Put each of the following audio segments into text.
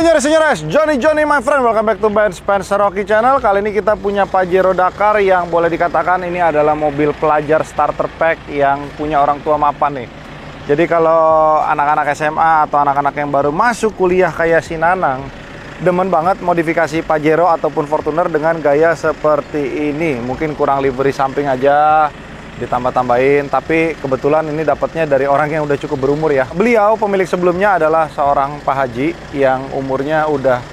Senyores, Johnny my friend, welcome back to Ben Spencer Rocky Channel. Kali ini kita punya Pajero Dakar yang boleh dikatakan ini adalah mobil pelajar starter pack yang punya orang tua mapan nih. Jadi kalau anak-anak SMA atau anak-anak yang baru masuk kuliah kayak si Nanang, demen banget modifikasi Pajero ataupun Fortuner dengan gaya seperti ini. Mungkin kurang livery samping aja, ditambah-tambahin, tapi kebetulan ini dapatnya dari orang yang udah cukup berumur ya. Beliau pemilik sebelumnya adalah seorang Pak Haji yang umurnya udah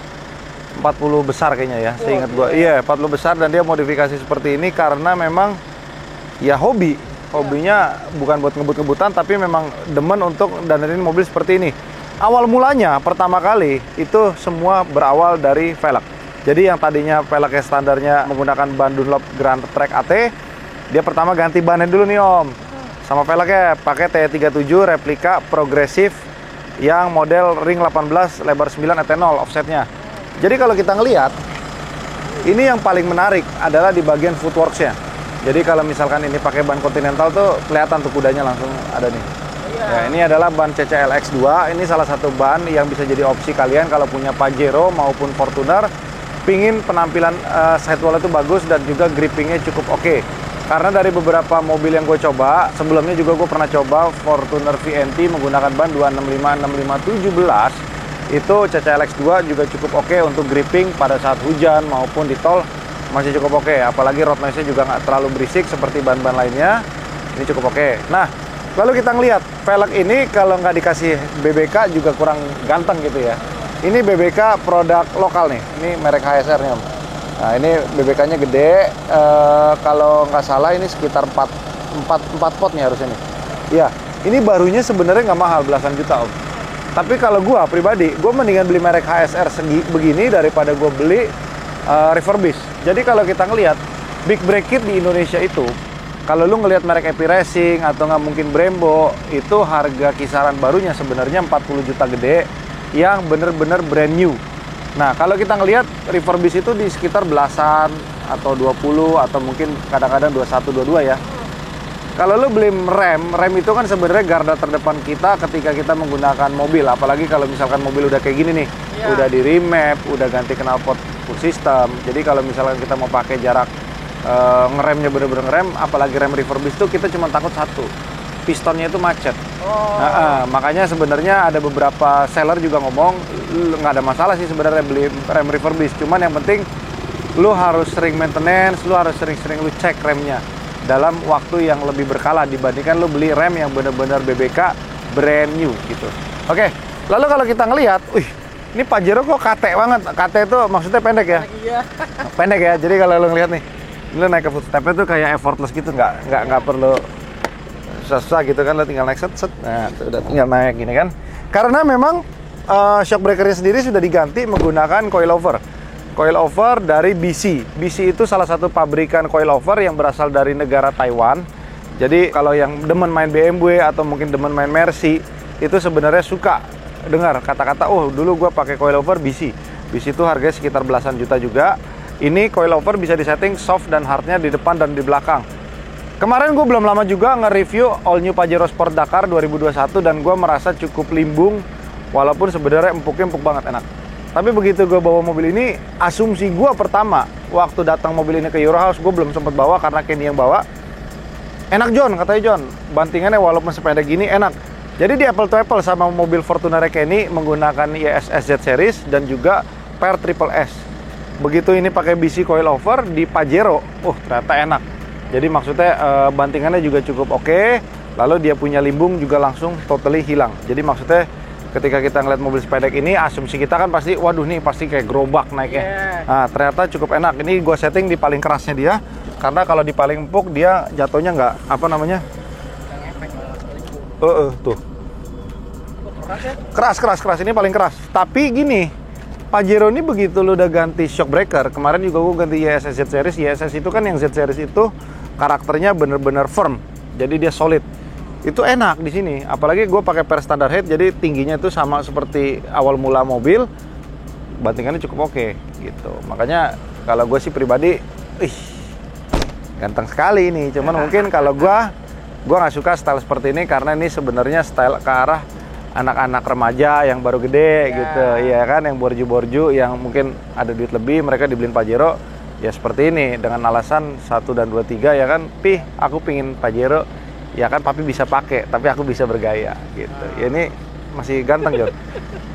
40 besar kayaknya ya, seingat gua. Iya, 40 besar, dan dia modifikasi seperti ini karena memang ya hobinya bukan buat ngebut-ngebutan, tapi memang demen untuk dandanin mobil seperti ini. Awal mulanya pertama kali itu semua berawal dari velg. Jadi yang tadinya velgnya standarnya menggunakan ban Dunlop Grand Track AT, dia pertama ganti bannya dulu nih Om. Sama velgnya pakai T37 replika progresif yang model ring 18 lebar 9 etanol offsetnya. Jadi kalau kita ngelihat, ini yang paling menarik adalah di bagian footworks-nya. Jadi kalau misalkan ini pakai ban Continental tuh kelihatan tuh kudanya langsung ada nih. Ya, ini adalah ban CCL X2. Ini salah satu ban yang bisa jadi opsi kalian kalau punya Pajero maupun Fortuner, pingin penampilan sidewall itu bagus dan juga grippingnya cukup oke. Karena dari beberapa mobil yang gue coba, sebelumnya juga gue pernah coba Fortuner VNT menggunakan ban 265-65-17. Itu CCL X2 juga cukup oke untuk gripping pada saat hujan maupun di tol, masih cukup oke. Apalagi road noise-nya juga nggak terlalu berisik seperti ban-ban lainnya. Ini cukup oke. Nah, lalu kita ngelihat velg ini kalau nggak dikasih BBK juga kurang ganteng gitu ya. Ini BBK produk lokal nih. Ini merek HSR nih Om. Nah, ini BBK-nya gede, kalau nggak salah ini sekitar 4 pot nih harusnya nih. Iya, ini barunya sebenarnya nggak mahal, belasan juta Om. Tapi kalau gue pribadi, gue mendingan beli merek HSR begini daripada gue beli refurbish. Jadi kalau kita ngelihat big brake kit di Indonesia itu, kalau lu ngelihat merek Epi Racing atau nggak mungkin Brembo, itu harga kisaran barunya sebenarnya 40 juta gede, yang bener-bener brand new. Nah, kalau kita ngelihat refurbish itu di sekitar belasan atau 20 atau mungkin kadang-kadang 21, 22 ya. Kalau lu beli rem itu kan sebenarnya garda terdepan kita ketika kita menggunakan mobil, apalagi kalau misalkan mobil udah kayak gini nih, udah di remap, udah ganti knalpot full system. Jadi kalau misalkan kita mau pakai jarak ngeremnya bener-bener ngerem, apalagi rem refurbish tuh kita cuma takut satu, pistonnya itu macet. Makanya sebenarnya ada beberapa seller juga ngomong nggak ada masalah sih sebenarnya beli rem refurbish, cuman yang penting lu harus sering maintenance, lu harus sering-sering lu cek remnya dalam waktu yang lebih berkala dibandingkan lu beli rem yang bener-bener BBK brand new gitu. Oke, lalu kalau kita ngelihat, ini Pajero kok kate banget. Kate itu maksudnya pendek ya? Pendek ya. Jadi kalau lu ngelihat nih, lu naik ke footstep-nya tuh kayak effortless gitu, nggak perlu susah gitu kan, lo tinggal naik set. Nah, udah tinggal naik gini kan. Karena memang shock breaker-nya sendiri sudah diganti menggunakan coilover dari BC. BC itu salah satu pabrikan coilover yang berasal dari negara Taiwan. Jadi kalau yang demen main BMW atau mungkin demen main Mercy, itu sebenarnya suka dengar kata-kata, dulu gue pakai coilover BC. BC itu harganya sekitar belasan juta juga. Ini coilover bisa disetting soft dan hardnya di depan dan di belakang. Kemarin gue belum lama juga nge-review All New Pajero Sport Dakar 2021 dan gue merasa cukup limbung, walaupun sebenarnya empuk banget, enak. Tapi begitu gue bawa mobil ini, asumsi gue pertama waktu datang mobil ini ke Eurohouse, gue belum sempat bawa karena Kenny yang bawa. Enak John, katanya John, bantingannya walaupun sependek gini enak. Jadi di apple to apple sama mobil Fortuner Kenny menggunakan ISS Z Series dan juga Per Triple S. Begitu ini pakai BC coilover di Pajero, ternyata enak. Jadi maksudnya bantingannya juga cukup oke, lalu dia punya limbung juga langsung totally hilang. Jadi maksudnya ketika kita ngeliat mobil sepedek ini, asumsi kita kan pasti, waduh nih pasti kayak gerobak naiknya. Nah, ternyata cukup enak. Ini gue setting di paling kerasnya dia, karena kalau di paling empuk dia jatuhnya nggak, tuh. Keras, ini paling keras. Tapi gini, Pajero ini begitu lu udah ganti shock breaker, kemarin juga gue ganti ISS Z Series. ISS itu kan yang Z Series itu karakternya bener-bener firm, jadi dia solid. Itu enak di sini, apalagi gue pakai per standard head, jadi tingginya itu sama seperti awal mula mobil, bantingannya cukup oke gitu. Makanya kalau gue sih pribadi, ganteng sekali ini. Cuman mungkin kalau gue nggak suka style seperti ini karena ini sebenarnya style ke arah anak-anak remaja yang baru gede gitu, ya kan, yang borju-borju, yang mungkin ada duit lebih, mereka dibeliin Pajero, ya seperti ini, dengan alasan 1 dan 2, 3, ya kan, aku pingin Pajero, ya kan, papi bisa pakai, tapi aku bisa bergaya, gitu. Ya ini masih ganteng, Jon.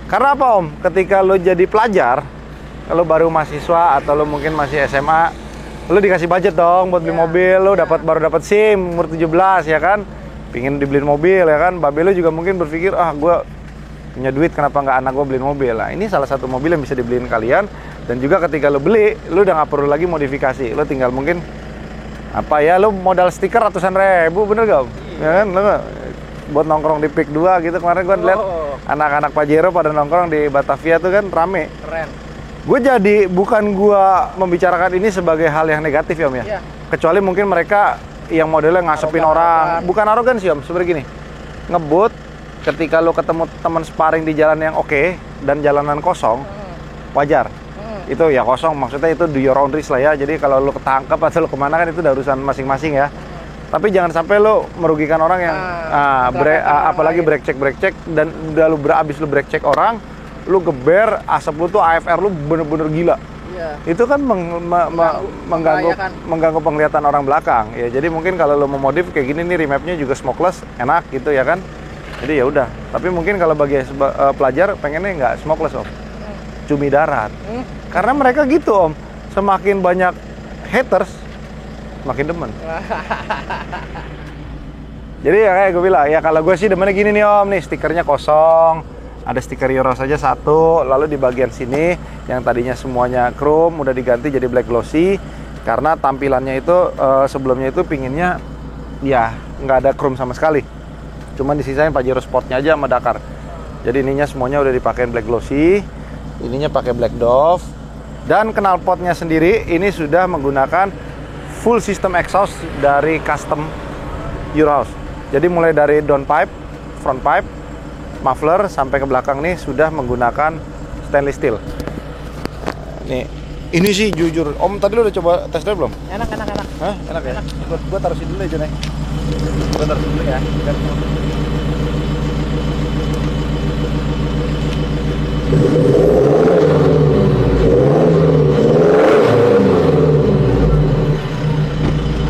Karena apa, Om? Ketika lo jadi pelajar, lo baru mahasiswa atau lo mungkin masih SMA, lo dikasih budget dong buat beli mobil, lo baru dapat SIM umur 17, ya kan? Pingin dibeliin mobil, ya kan? Babe lo juga mungkin berpikir, gue punya duit, kenapa nggak anak gue beliin mobil? Nah, ini salah satu mobil yang bisa dibeliin kalian. Dan juga ketika lo beli, lo udah nggak perlu lagi modifikasi. Lo tinggal mungkin lo modal stiker ratusan ribu, bener gak? Ya kan? Lo buat nongkrong di PIK 2 gitu. Kemarin gue lihat anak-anak Pajero pada nongkrong di Batavia tuh kan rame. Keren. Gue bukan gue membicarakan ini sebagai hal yang negatif ya, Om ya. Iya. Kecuali mungkin mereka yang modelnya ngasepin orang. Bukan arogan sih, Om, sebenarnya gini. Ngebut ketika lo ketemu teman sparring di jalan yang oke dan jalanan kosong, wajar. Itu ya kosong, maksudnya itu do your own risk lah ya. Jadi kalau lo ketangkep atau lo kemana kan itu udah urusan masing-masing ya. Tapi jangan sampai lo merugikan orang yang apalagi break check dan udah abis lo break check orang, lo geber, asap lo tuh AFR lo bener-bener gila. Iya. Itu kan mengganggu penglihatan orang belakang. Ya, jadi mungkin kalau lo mau modif kayak gini nih, remapnya juga smokeless, enak gitu ya kan. Jadi ya udah. Tapi mungkin kalau bagi pelajar pengennya nggak smokeless, Om. Cumi darat. Karena mereka gitu, Om. Semakin banyak haters, makin demen. Jadi ya kayak gue bilang, ya kalau gue sih demennya gini nih, Om, nih stikernya kosong, ada stiker Euro saja satu, lalu di bagian sini yang tadinya semuanya chrome udah diganti jadi black glossy, karena tampilannya itu sebelumnya itu pinginnya ya nggak ada chrome sama sekali, cuman disisain Pajero Sportnya aja sama Dakar. Jadi ininya semuanya udah dipakein black glossy, ininya pakai black Dove, dan knalpotnya sendiri ini sudah menggunakan full system exhaust dari custom Eurohouse. Jadi mulai dari downpipe, front pipe, muffler sampai ke belakang nih sudah menggunakan stainless steel. Nih, ini sih jujur, Om tadi lo udah coba test drive belum? Enak. Hah? Enak ya? Gua taruh sini dulu ya, Jon. Gua taruh sini dulu ya.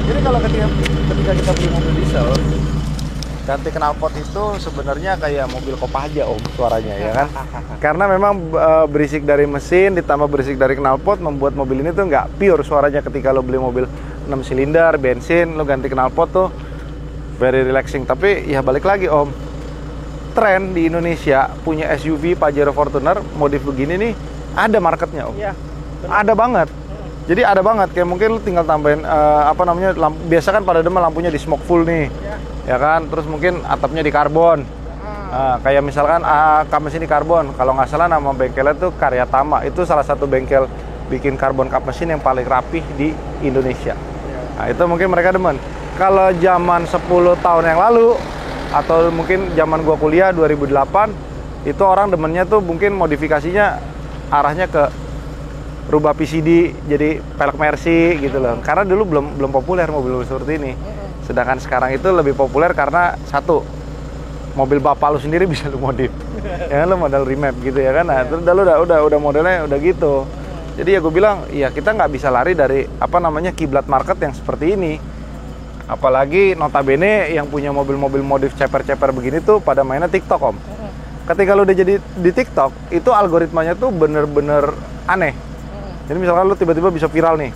Jadi kalau ketika kita beli mobil diesel, ganti knalpot itu sebenarnya kayak mobil Kopaja, Om, suaranya ya kan. Karena memang berisik dari mesin ditambah berisik dari knalpot membuat mobil ini tuh nggak pure suaranya. Ketika lo beli mobil 6 silinder bensin, lo ganti knalpot tuh very relaxing. Tapi ya balik lagi, Om, tren di Indonesia punya SUV Pajero Fortuner modif begini nih ada marketnya, Om. Iya, ada banget. Jadi ada banget, kayak mungkin lu tinggal tambahin biasa kan pada demen lampunya di smoke full nih, ya kan, terus mungkin atapnya di karbon, kayak misalkan kap mesin di karbon, kalau nggak salah nama bengkelnya tuh Karyatama, itu salah satu bengkel bikin karbon kap mesin yang paling rapih di Indonesia. Nah itu mungkin mereka demen. Kalau zaman 10 tahun yang lalu, atau mungkin zaman gua kuliah 2008, itu orang demennya tuh mungkin modifikasinya arahnya ke rubah PCD jadi pelek Mercy gitu loh. Karena dulu belum populer mobil seperti ini. Sedangkan sekarang itu lebih populer karena satu, mobil bapak lu sendiri bisa lu modif. Ya kan, lu model remap gitu ya kan. Nah, terus udah modelnya udah gitu. Jadi ya gue bilang, ya kita nggak bisa lari dari kiblat market yang seperti ini. Apalagi notabene yang punya mobil-mobil modif ceper-ceper begini tuh pada mainnya TikTok, Om. Ketika lu udah jadi di TikTok, itu algoritmanya tuh bener-bener aneh. Jadi misalkan lu tiba-tiba bisa viral nih.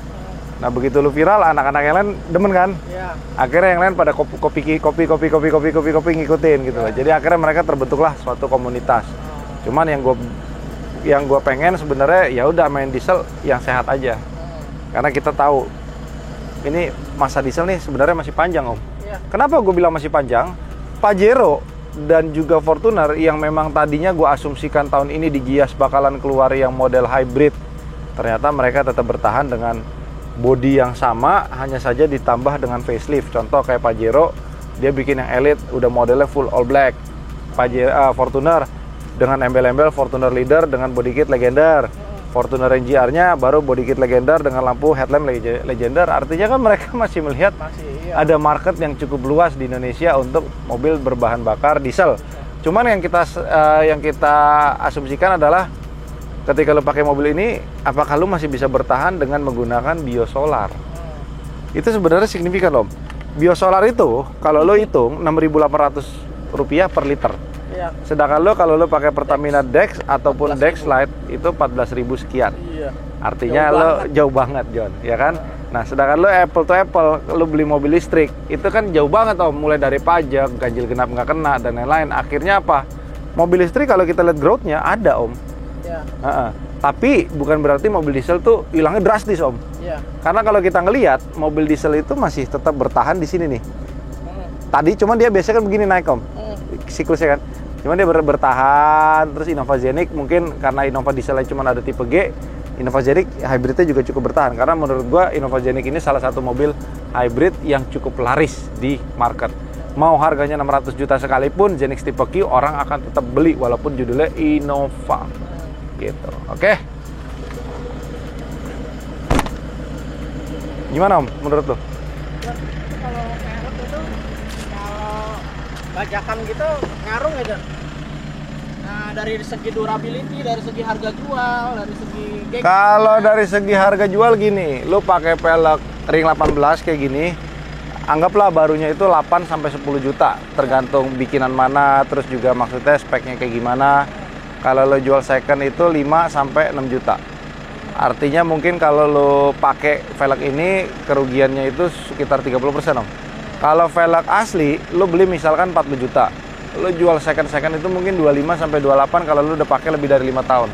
Nah begitu lu viral, anak-anak yang lain demen kan? Iya. Akhirnya yang lain pada kopi ngikutin gitu. Ya. Jadi akhirnya mereka terbentuklah suatu komunitas. Cuman yang gue pengen sebenarnya ya udah main diesel yang sehat aja. Karena kita tahu ini masa diesel nih sebenarnya masih panjang, Om. Ya. Kenapa gue bilang masih panjang? Pajero dan juga Fortuner yang memang tadinya gue asumsikan tahun ini di Gias bakalan keluar yang model hybrid, ternyata mereka tetap bertahan dengan bodi yang sama, hanya saja ditambah dengan facelift. Contoh kayak Pajero, dia bikin yang elite, udah modelnya full all black. Fortuner dengan embel-embel Fortuner Leader dengan body kit Legender. Fortuner NGR-nya baru body kit Legender dengan lampu headlamp Legender. Artinya kan mereka masih melihat ada market yang cukup luas di Indonesia untuk mobil berbahan bakar diesel. Cuman yang kita asumsikan adalah ketika lo pakai mobil ini, apakah lo masih bisa bertahan dengan menggunakan biosolar? Itu sebenarnya signifikan Om. Biosolar itu kalau lo hitung Rp6.800 per liter. Iya. Sedangkan lo kalau lo pakai Pertamina Dex ataupun Dex Lite itu 14.000 sekian. Iya. Artinya jauh banget John, ya kan? Nah, sedangkan lo apple to apple, lo beli mobil listrik, itu kan jauh banget Om, mulai dari pajak, ganjil genap nggak kena, dan lain-lain. Akhirnya apa? Mobil listrik kalau kita lihat growth-nya ada Om. Ya. Tapi bukan berarti mobil diesel tuh hilangnya drastis Om. Ya. Karena kalau kita ngelihat, mobil diesel itu masih tetap bertahan di sini nih. Tadi cuman dia biasanya kan begini naik Om, siklusnya kan. Cuman dia bertahan, terus Innova Zeniq mungkin karena Innova dieselnya cuma ada tipe G, Innova Zeniq hybridnya juga cukup bertahan. Karena menurut gua Innova Zeniq ini salah satu mobil hybrid yang cukup laris di market. Mau harganya 600 juta sekalipun, Zeniq tipe Q orang akan tetap beli walaupun judulnya Innova. Gitu. Oke. Gimana Om menurut lo? Kalau merek itu kalau bajakan gitu ngaruh nggak John? Nah, dari segi durability, dari segi harga jual, dari segi geng. Kalau dari segi harga jual gini, lu pakai pelek ring 18 kayak gini, anggaplah barunya itu 8 sampai 10 juta, tergantung bikinan mana, terus juga maksudnya speknya kayak gimana. Kalau lo jual second itu 5 sampai 6 juta. Artinya mungkin kalau lo pakai velg ini kerugiannya itu sekitar 30% Om. Kalau velg asli lo beli misalkan 40 juta. Lo jual second itu mungkin 25 sampai 28 kalau lo udah pakai lebih dari 5 tahun.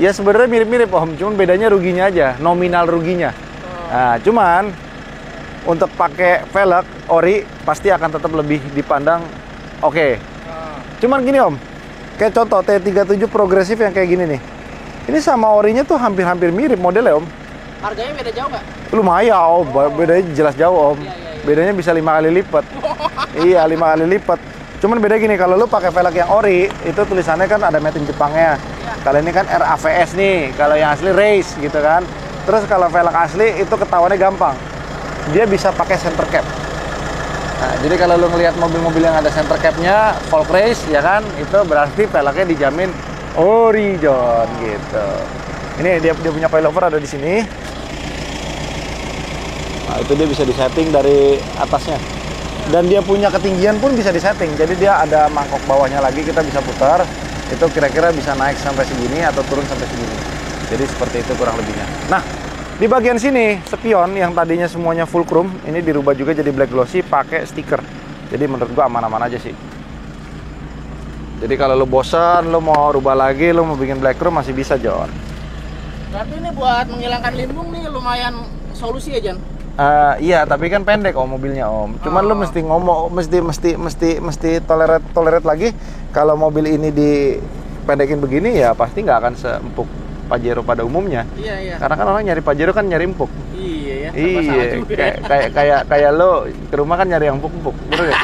Ya sebenarnya mirip-mirip Om, cuman bedanya ruginya aja, nominal ruginya. Nah, cuman untuk pakai velg ori pasti akan tetap lebih dipandang oke. Cuman gini Om, kayak contoh T37 progresif yang kayak gini nih. Ini sama orinya tuh hampir-hampir mirip modelnya Om. Harganya beda jauh nggak? Lumayan Om, bedanya jelas jauh Om. Bedanya bisa 5 kali lipat. Iya, 5 kali lipat. Cuman beda gini, kalau lu pakai velg yang ori, itu tulisannya kan ada made in Jepangnya. Kalau ini kan RAVS nih, kalau yang asli race gitu kan. Terus kalau velg asli itu ketahuannya gampang. Dia bisa pakai center cap. Nah, jadi kalau lu ngelihat mobil-mobil yang ada center cap-nya, Volk Race ya kan, itu berarti velgnya dijamin ori John gitu. Ini dia punya coilover ada di sini. Nah, itu dia bisa disetting dari atasnya. Dan dia punya ketinggian pun bisa disetting. Jadi dia ada mangkok bawahnya lagi, kita bisa putar. Itu kira-kira bisa naik sampai segini atau turun sampai segini. Jadi seperti itu kurang lebihnya. Nah, di bagian sini spion yang tadinya semuanya full chrome, ini dirubah juga jadi black glossy pakai stiker. Jadi menurut gua aman-aman aja sih. Jadi kalau lo bosan, lo mau rubah lagi, lo mau bikin black chrome masih bisa John. Berarti ini buat menghilangkan limbung nih lumayan solusi ya John? Iya, tapi kan pendek Om mobilnya Om. Cuman lo mesti ngomong, mesti tolerate lagi. Kalau mobil ini dipendekin begini ya pasti nggak akan seempuk Pajero pada umumnya. Iya. Karena kan orang nyari Pajero kan nyari empuk. Iya ya. Iya. Kayak lo ke rumah kan nyari yang empuk-empuk. Bener gak?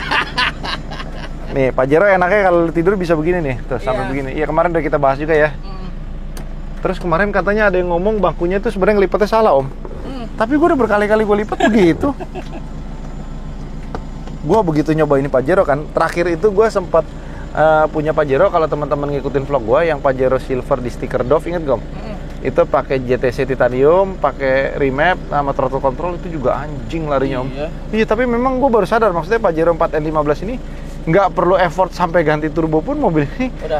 Nih, Pajero enaknya kalau tidur bisa begini nih, tuh sampai begini. Iya, kemarin udah kita bahas juga ya. Terus kemarin katanya ada yang ngomong bangkunya itu sebenarnya ngelipatnya salah Om. Tapi gue udah berkali-kali gue lipat begitu. Gue begitu nyoba ini Pajero kan. Terakhir itu gue sempat punya Pajero. Kalau teman-teman ngikutin vlog gue yang Pajero Silver di stiker Dove, inget gak Om? Itu pakai JTC titanium, pakai remap sama throttle control, itu juga anjing larinya Om. Iya, tapi memang gue baru sadar maksudnya Pajero 4N15 ini nggak perlu effort sampai ganti turbo pun mobil ini udah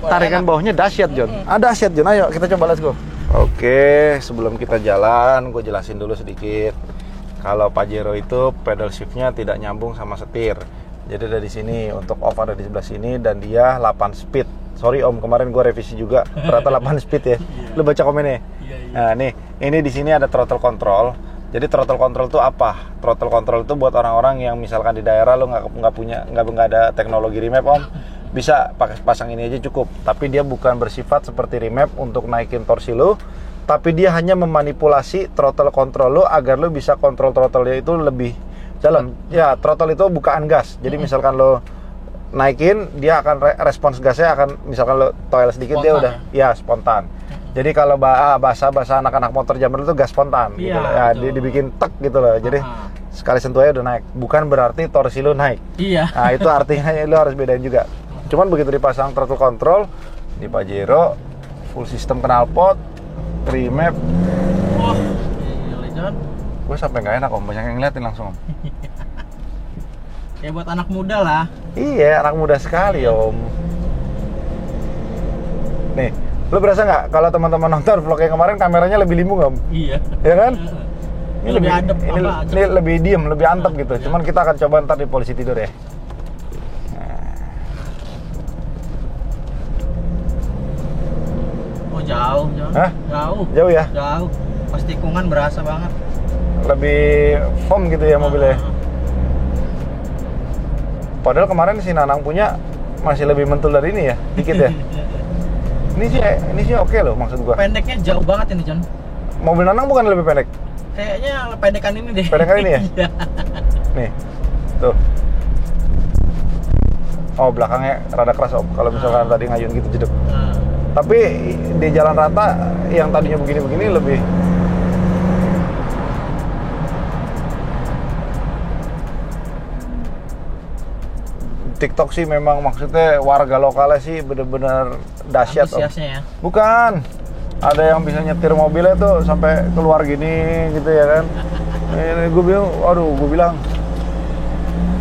tarikan bawahnya dahsyat John. Dahsyat John, ayo kita coba, let's go. Oke, sebelum kita jalan gue jelasin dulu sedikit. Kalau Pajero itu pedal shiftnya tidak nyambung sama setir. Jadi dari sini untuk off ada di sebelah sini dan dia 8 speed. Sorry Om, kemarin gue revisi juga ternyata 8 speed ya. Lu baca komennya. Nah nih, ini di sini ada throttle control. Jadi throttle control itu apa? Throttle control itu buat orang-orang yang misalkan di daerah lo nggak ada teknologi remap Om, bisa pakai pasang ini aja cukup. Tapi dia bukan bersifat seperti remap untuk naikin torsi lo, tapi dia hanya memanipulasi throttle control lo agar lo bisa kontrol throttle-nya itu lebih dalam. Ya, throttle itu bukaan gas. Jadi misalkan lo naikin, dia akan respons gasnya akan, misalkan lo toel sedikit spontan, dia udah ya spontan. Jadi kalau bahasa anak-anak motor zaman itu gas spontan gitu loh. Ya, dibikin tek gitu loh. Jadi sekali sentuh aja udah naik. Bukan berarti torsi lu naik. Iya. Nah itu artinya lu harus bedain juga. Cuman begitu dipasang throttle control di Pajero, full system knalpot, remap. Wah, gila John. Gue sampai nggak enak om, banyak yang ngeliatin langsung om. Ya buat anak muda lah. Iya, anak muda sekali om. Nih, lu berasa nggak kalau teman-teman nonton vlog yang kemarin kameranya lebih limbung om? Iya. Ya kan? Ini lebih adem, ini lebih diem, lebih antep gitu. Ya. Cuman kita akan coba ntar di posisi tidur ya. Oh jauh, John. Hah? Jauh. Jauh ya? Jauh. Pas tikungan berasa banget. Lebih foam gitu ya mobilnya. Padahal kemarin si Nanang punya masih lebih mentul dari ini ya, dikit ya. Ini sih oke loh maksud gua. Pendeknya jauh banget ini John. Mobil Nanang bukan lebih pendek? Kayaknya pendekan ini deh. Pendekan ini ya? Iya. Nih, tuh. Oh belakangnya rada keras om. Kalau misalkan tadi ngayun gitu jedek. Tapi di jalan rata yang tadinya begini-begini lebih. TikTok sih memang maksudnya warga lokalnya sih bener-bener dahsyat om. Ya. Bukan, ada yang bisa nyetir mobilnya tuh sampai keluar gini gitu ya kan. Gue bilang,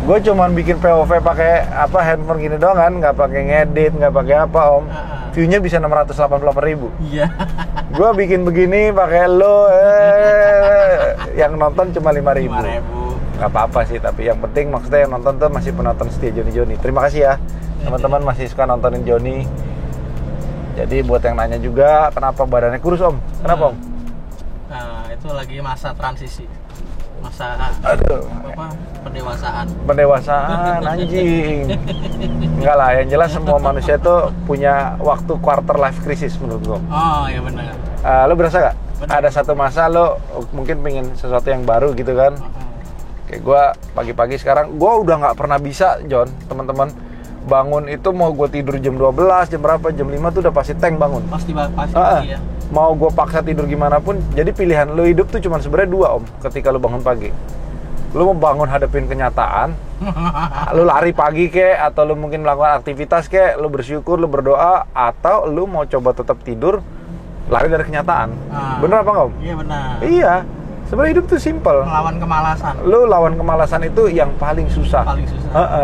gue cuman bikin POV pakai apa handphone gini doang kan, nggak pakai ngedit, nggak pakai apa om. View-nya bisa 688.000. Iya. Gue bikin begini pakai lo, yang nonton cuma 5.000. Gak apa-apa sih, tapi yang penting maksudnya yang nonton tuh masih penonton setia Joni. Terima kasih ya teman-teman masih suka nontonin Joni. Jadi buat yang nanya juga kenapa badannya kurus om? Kenapa om? Nah itu lagi masa transisi, masa pendewasaan anjing. Enggak lah, yang jelas semua manusia tuh punya waktu quarter life crisis menurut gue. Oh iya benar. Lo berasa gak? Ada satu masa lo mungkin pengen sesuatu yang baru gitu kan? Kayak gue pagi-pagi sekarang, gue udah nggak pernah bisa, John, teman-teman. Bangun itu mau gue tidur jam 12, jam berapa, jam 5 tuh udah pasti tank bangun. Pasti ya. Mau gue paksa tidur gimana pun, jadi pilihan lo hidup tuh cuma sebenarnya dua om, ketika lo bangun pagi. Lo mau bangun hadapin kenyataan, lo lari pagi kek, atau lo mungkin melakukan aktivitas kek, lo bersyukur, lo berdoa, atau lo mau coba tetap tidur, lari dari kenyataan. Bener apa nggak om? Iya benar. Iya. Sebenarnya hidup tuh simpel. Melawan kemalasan. Lu lawan kemalasan itu yang paling susah.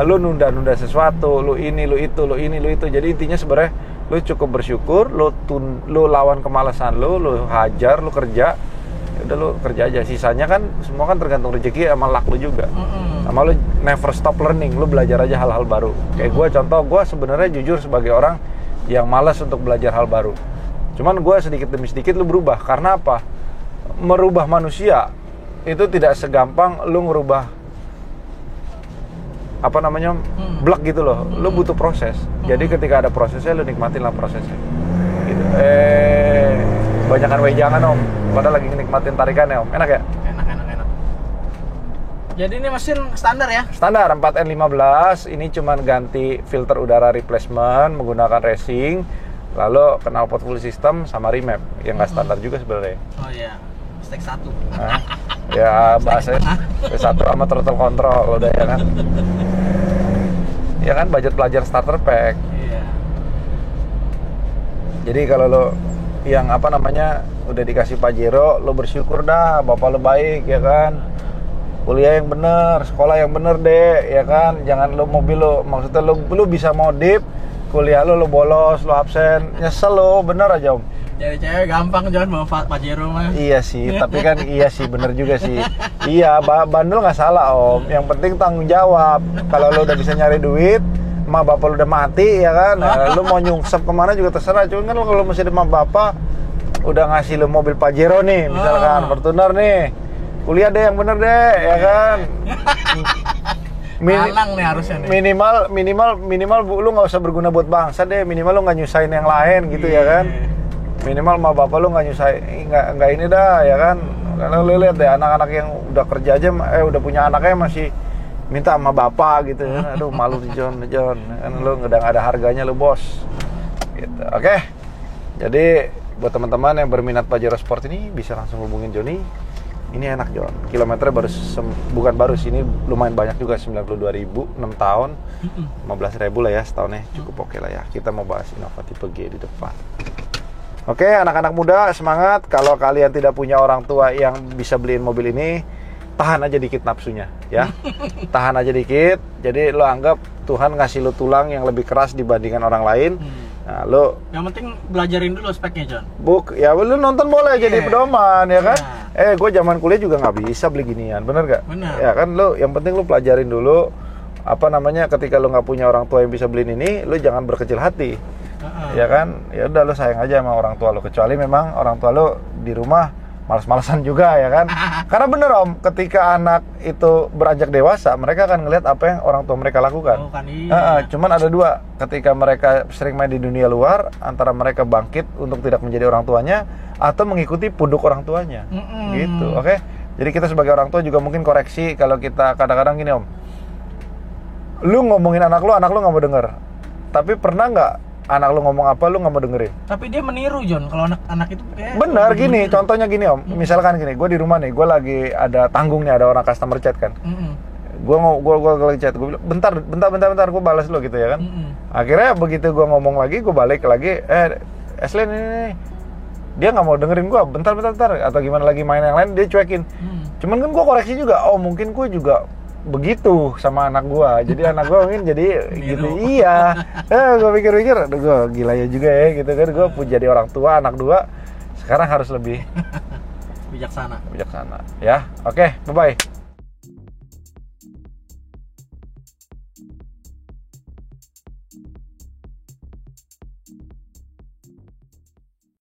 Lu nunda-nunda sesuatu, lu ini, lu itu, lu ini, lu itu. Jadi intinya sebenarnya lu cukup bersyukur, lu lawan kemalasan lu hajar, lu kerja. Udah lu kerja aja. Sisanya kan semua kan tergantung rezeki sama luck lu juga. Sama lu never stop learning, lu belajar aja hal-hal baru. Kayak gue sebenarnya jujur sebagai orang yang malas untuk belajar hal baru. Cuman gue sedikit demi sedikit lu berubah. Karena apa? Merubah manusia itu tidak segampang lu ngerubah blok gitu loh. Lu butuh proses. Jadi ketika ada prosesnya lu nikmatin lah prosesnya gitu. Banyakan wejangan om, padahal lagi nikmatin tarikannya om. Enak ya? Enak. Jadi ini mesin standar ya? Standar 4N15. Ini cuman ganti filter udara replacement menggunakan racing, lalu knalpot full system sama remap yang nggak standar juga sebenarnya. Oh iya. Stek 1. Ya bahasanya satu sama throttle control udah ya kan. Ya kan budget pelajar starter pack. Iya. Jadi kalau lo yang udah dikasih Pajero, lo bersyukur dah, bapak lo baik ya kan. Kuliah yang bener, sekolah yang bener deh ya kan. Jangan lo mobil lo, maksudnya lo bisa modif, kuliah lo bolos, lo absen, nyesel lo, bener aja om. Jadi cewek gampang John bawa Pajero mah. Iya sih, tapi kan iya sih, bener juga sih. Iya, bandel nggak salah om. Yang penting tanggung jawab. Kalau lo udah bisa nyari duit, emak bapak lo udah mati ya kan. Lo mau nyungsep kemana juga terserah. Cuman kan kalau masih ada emak bapak udah ngasih lo mobil Pajero nih, misalkan Fortuner nih, kuliah deh yang bener deh ya kan. Malang nih harusnya nih. Minimal lu nggak usah berguna buat bangsa deh. Minimal lu nggak nyusahin yang lain gitu ya kan. Minimal sama bapak lu nggak nyusahin, nggak ini dah ya kan. Karena lu lihat deh anak-anak yang udah kerja aja, udah punya anaknya masih minta sama bapak gitu ya. Aduh malu nih John. Kan lu udah nggak ada harganya lu bos. Gitu. Oke. Jadi buat teman-teman yang berminat Pajero Sport ini bisa langsung hubungin Joni Ini enak Jon, kilometernya bukan baru sih, ini lumayan banyak juga, 92.000, 6 tahun, 15.000 lah ya setahunnya, cukup oke lah ya. Kita mau bahas Innova tipe G di depan. Oke, anak-anak muda semangat. Kalau kalian tidak punya orang tua yang bisa beliin mobil ini, tahan aja dikit nafsunya ya. Tahan aja dikit, jadi lo anggap Tuhan ngasih lo tulang yang lebih keras dibandingkan orang lain. Nah, lo yang penting belajarin dulu speknya, John. Ya lo nonton boleh jadi pedoman ya kan. Gue zaman kuliah juga nggak bisa beli ginian, bener gak? Bener. Ya kan, lo yang penting lo pelajarin dulu apa namanya, ketika lo nggak punya orang tua yang bisa beliin ini, lo jangan berkecil hati. Ya kan, ya udah lo sayang aja sama orang tua lo, kecuali memang orang tua lo di rumah malas-malasan juga ya kan. Karena bener Om, ketika anak itu beranjak dewasa, mereka akan ngelihat apa yang orang tua mereka lakukan. Oh, kan iya. Cuman ada dua, ketika mereka sering main di dunia luar, antara mereka bangkit untuk tidak menjadi orang tuanya atau mengikuti punduk orang tuanya. Gitu, oke? Jadi kita sebagai orang tua juga mungkin koreksi kalau kita kadang-kadang gini Om. Lu ngomongin anak lu nggak mau denger. Tapi pernah nggak anak lu ngomong apa lu nggak mau dengerin? Tapi dia meniru John, kalau anak itu kayak bener gini, contohnya gini Om, misalkan gini, gue di rumah nih, gue lagi ada tanggung nih, ada orang customer chat kan, gue lagi chat, gue bilang bentar, gue balas lo gitu ya kan. Akhirnya begitu gue ngomong lagi, gue balik lagi, Eslin ini dia nggak mau dengerin gue, bentar, atau gimana lagi main yang lain dia cuekin. Cuman kan gue koreksi juga, oh mungkin gue juga begitu sama anak gua, jadi anak gua mungkin jadi gitu. Iya, gua pikir-pikir, aduh gua gila ya juga ya gitu kan. Gua pun jadi orang tua, anak dua sekarang harus lebih bijaksana ya. Oke, bye bye.